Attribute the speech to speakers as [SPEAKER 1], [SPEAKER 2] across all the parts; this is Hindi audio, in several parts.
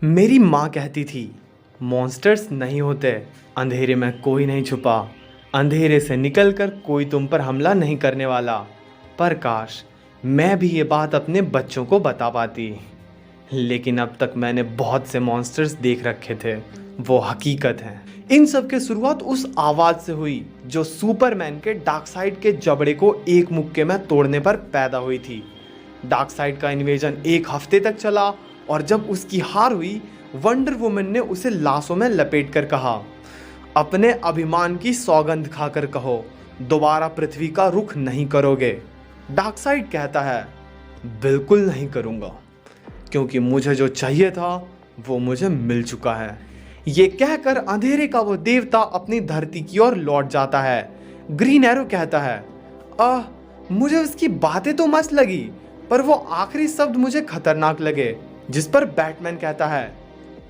[SPEAKER 1] मेरी माँ कहती थी मॉन्स्टर्स नहीं होते, अंधेरे में कोई नहीं छुपा, अंधेरे से निकलकर कोई तुम पर हमला नहीं करने वाला। पर काश मैं भी ये बात अपने बच्चों को बता पाती। लेकिन अब तक मैंने बहुत से मॉन्स्टर्स देख रखे थे, वो हकीकत हैं। इन सब की शुरुआत उस आवाज़ से हुई जो सुपरमैन के डार्कसाइड के जबड़े को एक मुक्के में तोड़ने पर पैदा हुई थी। डार्कसाइड का इन्वेजन एक हफ्ते तक चला और जब उसकी हार हुई, वंडर वुमन ने उसे लाशों में लपेट कर कहा, अपने अभिमान की सौगंध खाकर कहो, दोबारा पृथ्वी का रुख नहीं करोगे। डार्कसाइड कहता है, बिल्कुल नहीं करूँगा, क्योंकि मुझे जो चाहिए था वो मुझे मिल चुका है। ये कहकर अंधेरे का वो देवता अपनी धरती की ओर लौट जाता है। ग्रीन एरो कहता है, मुझे उसकी बातें तो मस्त लगी, पर वो आखिरी शब्द मुझे खतरनाक लगे। जिस पर बैटमैन कहता है,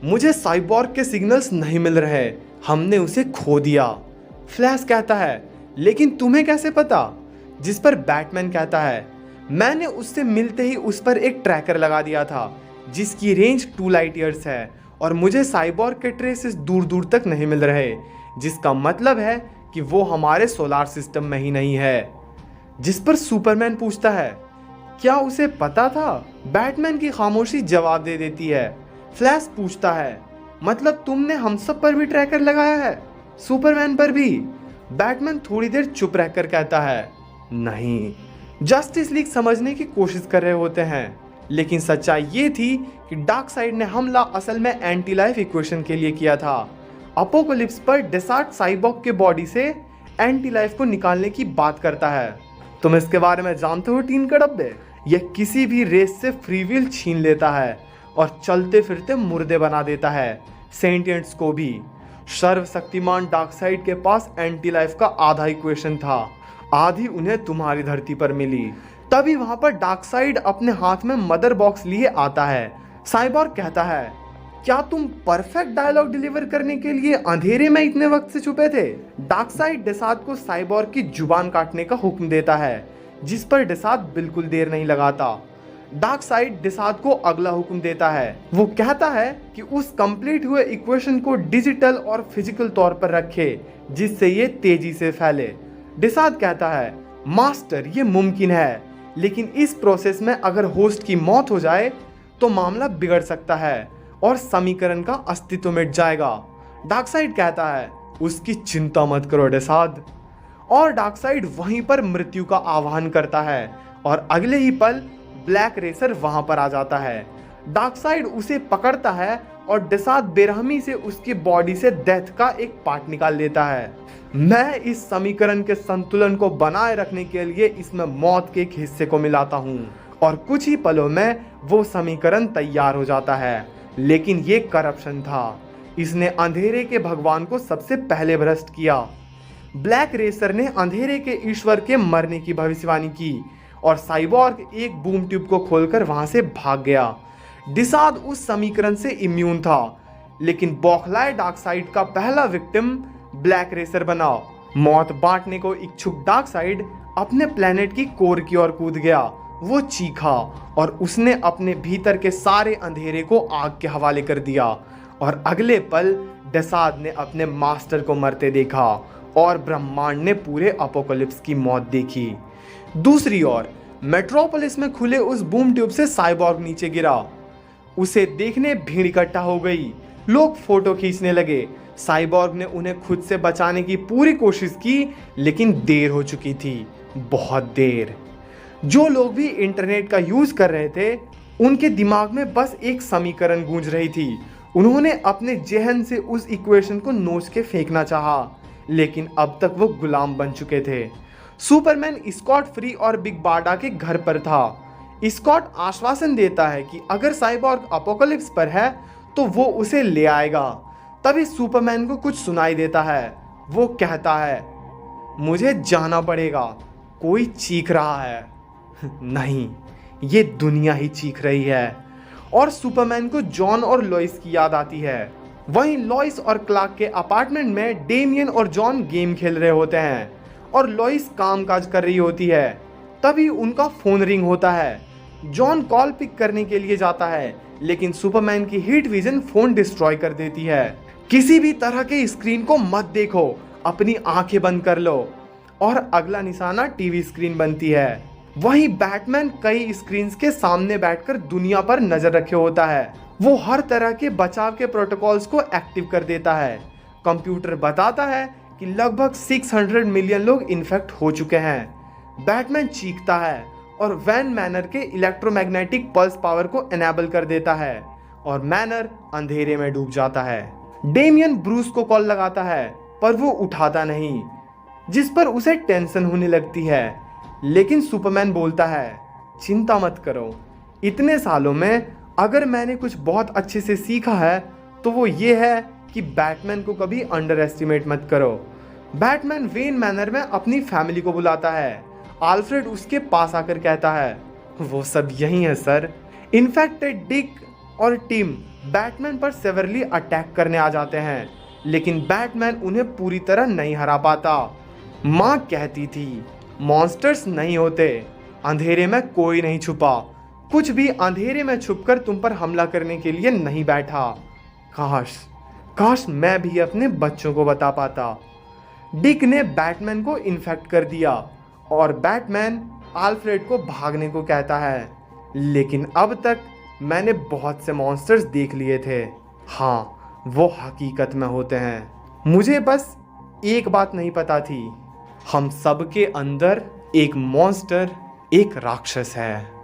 [SPEAKER 1] मुझे साइबॉर्ग के सिग्नल्स नहीं मिल रहे, हमने उसे खो दिया। फ्लैश कहता है, लेकिन तुम्हें कैसे पता? जिस पर बैटमैन कहता है, मैंने उससे मिलते ही उस पर एक ट्रैकर लगा दिया था जिसकी रेंज 2 लाइट ईयर्स है और मुझे साइबॉर्ग के ट्रेसेस दूर दूर तक नहीं मिल रहे, जिसका मतलब है कि वो हमारे सोलार सिस्टम में ही नहीं है। जिस पर सुपरमैन पूछता है, क्या उसे पता था? बैटमैन की खामोशी जवाब दे देती है। फ्लैश पूछता है, मतलब तुमने हम सब पर भी ट्रैकर लगाया है? सुपरमैन पर भी? बैटमैन थोड़ी देर चुप रहकर कहता है, नहीं। जस्टिस लीग समझने की कोशिश कर रहे होते हैं, लेकिन सच्चाई ये थी कि डार्कसाइड ने हमला असल में एंटी लाइफ इक्वेशन के लिए किया था। अपोकलिप्स पर डेसार्ट साइबॉर्ग के बॉडी से एंटी लाइफ को निकालने की बात करता है। तुम इसके बारे में जानते हो टीन के डब्बे? यह किसी भी रेस से फ्री विल छीन लेता है और चलते फिरते मुर्दे बना देता है, सेंटिएंट्स को भी। सर्वशक्तिमान डार्कसाइड के पास एंटी लाइफ का आधा इक्वेशन था, आधी उन्हें तुम्हारी धरती पर मिली। तभी वहां पर डार्कसाइड अपने हाथ में मदर बॉक्स लिए आता है। साइबॉर्ग कहता है, क्या तुम परफेक्ट डायलॉग डिलीवर करने के लिए अंधेरे में इतने वक्त से छुपे थे? डार्कसाइड डेसाद को साइबॉर्ग की जुबान काटने का हुक्म देता है, जिस पर डेसाद बिल्कुल देर नहीं लगाता। डार्कसाइड डेसाद को अगला हुक्म देता है। वो कहता है कि उस कंप्लीट हुए इक्वेशन को डिजिटल और फिजिकल तौर पर रखे, जिससे ये तेजी से फैले। डेसाद कहता है, मास्टर ये मुमकिन है, लेकिन इस प्रोसेस में अगर होस्ट की मौत हो जाए तो मामला बिगड़ सकता है और समीकरण का अस्तित्व मिट जाएगा। डार्कसाइड कहता है, उसकी चिंता मत करो डेसाद। और डार्कसाइड वहीं पर मृत्यु का आह्वान करता है और अगले ही पल ब्लैक रेसर वहां पर आ जाता है। डार्कसाइड उसे पकड़ता है और डेसाद बेरहमी से उसकी बॉडी से डेथ का एक पार्ट निकाल लेता है। मैं इस समीकरण के संतुलन को बनाए रखने के लिए इसमें मौत के एक हिस्से को मिलाता हूँ और कुछ ही पलों में वो समीकरण तैयार हो जाता है। लेकिन ये करप्शन था, इसने अंधेरे के भगवान को सबसे पहले भ्रष्ट किया। ब्लैक रेसर ने अंधेरे के ईश्वर के मरने की भविष्यवाणी की और साइबॉर्ग एक बूम ट्यूब को खोलकर वहां से भाग गया। डेसाद उस समीकरण से इम्यून था, लेकिन बौखलाए डार्कसाइड का पहला विक्टिम ब्लैक रेसर बना। मौत बांटने को इच्छुक डार्कसाइड अपने प्लेनेट की कोर की ओर कूद गया। वो चीखा और उसने अपने भीतर के सारे अंधेरे को आग के हवाले कर दिया और अगले पल डेसाद ने अपने मास्टर को मरते देखा और ब्रह्मांड ने पूरे अपोकलिप्स की मौत देखी। दूसरी ओर मेट्रोपोलिस में खुले उस बूम ट्यूब से साइबॉर्ग नीचे गिरा। उसे देखने भीड़ इकट्ठा हो गई, लोग फोटो खींचने लगे। साइबॉर्ग ने उन्हें खुद से बचाने की पूरी कोशिश की, लेकिन देर हो चुकी थी, बहुत देर। जो लोग भी इंटरनेट का यूज कर रहे थे, उनके दिमाग में बस एक समीकरण गूंज रही थी। उन्होंने अपने जहन से उस इक्वेशन को नोच के फेंकना चाहा, लेकिन अब तक वो गुलाम बन चुके थे। सुपरमैन स्कॉट फ्री और बिग बार्डा के घर पर था। स्कॉट आश्वासन देता है कि अगर साइबॉर्ग अपोकलिप्स पर है तो वो उसे ले आएगा। तभी सुपरमैन को कुछ सुनाई देता है। वो कहता है, मुझे जाना पड़ेगा, कोई चीख रहा है। नहीं, ये दुनिया ही चीख रही है। और सुपरमैन को जॉन और लॉइस की याद आती है। वहीं लॉइस और क्लार्क के अपार्टमेंट में डेमियन और जॉन गेम खेल रहे होते हैं और लॉइस कामकाज कर रही होती है। तभी उनका फोन रिंग होता है। जॉन कॉल पिक करने के लिए जाता है, लेकिन सुपरमैन की हीट विजन फोन डिस्ट्रॉय कर देती है। किसी भी तरह के स्क्रीन को मत देखो, अपनी आंखें बंद कर लो। और अगला निशाना टीवी स्क्रीन बनती है। वहीं बैटमैन कई स्क्रीन्स के सामने बैठकर दुनिया पर नजर रखे होता है। वो हर तरह के बचाव के प्रोटोकॉल्स को एक्टिव कर देता है। कंप्यूटर बताता है कि लगभग 600 मिलियन लोग इन्फेक्ट हो चुके हैं। बैटमैन चीखता है और वैन मैनर के इलेक्ट्रोमैग्नेटिक पल्स पावर को एनेबल कर देता है और मैनर अंधेरे में डूब जाता है। डेमियन ब्रूस को कॉल लगाता है पर वो उठाता नहीं, जिस पर उसे टेंशन होने लगती है। लेकिन सुपरमैन बोलता है, चिंता मत करो, इतने सालों में अगर मैंने कुछ बहुत अच्छे से सीखा है तो वो ये है कि बैटमैन को कभी अंडर एस्टिमेट मत करो। बैटमैन वेन मैनर में अपनी फैमिली को बुलाता है। आल्फ्रेड उसके पास आकर कहता है, वो सब यही है सर। इनफैक्टेड डिक और टिम बैटमैन पर सेवरली अटैक करने आ जाते हैं, लेकिन बैटमैन उन्हें पूरी तरह नहीं हरा पाता। माँ कहती थी, मॉन्स्टर्स नहीं होते, अंधेरे में कोई नहीं छुपा, कुछ भी अंधेरे में छुपकर तुम पर हमला करने के लिए नहीं बैठा। काश मैं भी अपने बच्चों को बता पाता। डिक ने बैटमैन को इन्फेक्ट कर दिया और बैटमैन आल्फ्रेड को भागने को कहता है, लेकिन अब तक मैंने बहुत से मॉन्स्टर्स देख लिए थे। हाँ, वो हकीकत में होते हैं। मुझे बस एक बात नहीं पता थी, हम सब के अंदर एक मॉन्स्टर, एक राक्षस है।